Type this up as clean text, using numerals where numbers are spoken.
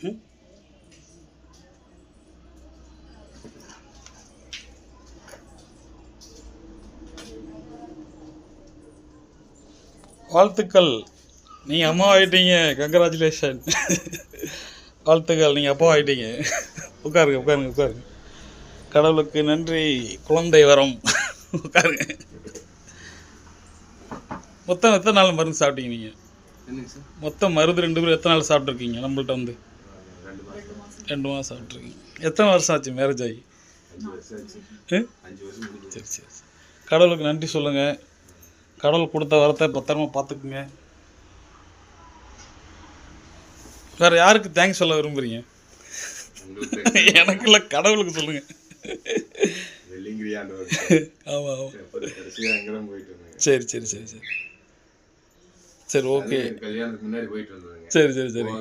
ம் வாழ்த்துக்கள். நீங்கள் அம்மா ஆகிட்டீங்க. கங்க்ராச்சுலேஷன். வாழ்த்துக்கள், நீங்கள் அப்பா ஆகிட்டீங்க. உட்காருங்க உட்காருங்க உட்காருங்க. கடவுளுக்கு நன்றி. குழந்தை வரம். உட்காருங்க. மொத்தம் எத்தனை நாள் மருந்து சாப்பிட்டீங்க நீங்கள்? மொத்தம் மருந்து 2 பேரும் எத்தனை நாள் சாப்பிட்ருக்கீங்க நம்மள்ட்ட வந்து? 2 மாதம் சாப்பிட்ருக்கீங்க. எத்தனை வருஷம் ஆச்சு மேரேஜ் ஆகி? 5 வருஷம். சரி சரி. கடவுளுக்கு நன்றி சொல்லுங்கள். கடவுள் கொடுத்த வரத்தை பத்திரமா பார்த்துக்குங்க. வேறு யாருக்கு தேங்க்ஸ் சொல்ல விரும்புகிறீங்க? எனக்கு இல்லை, கடவுளுக்கு சொல்லுங்கள். ஆமாம் ஆமாம். சரி சரி சரி சரி. சரி ஓகே. சரி சரி சரி.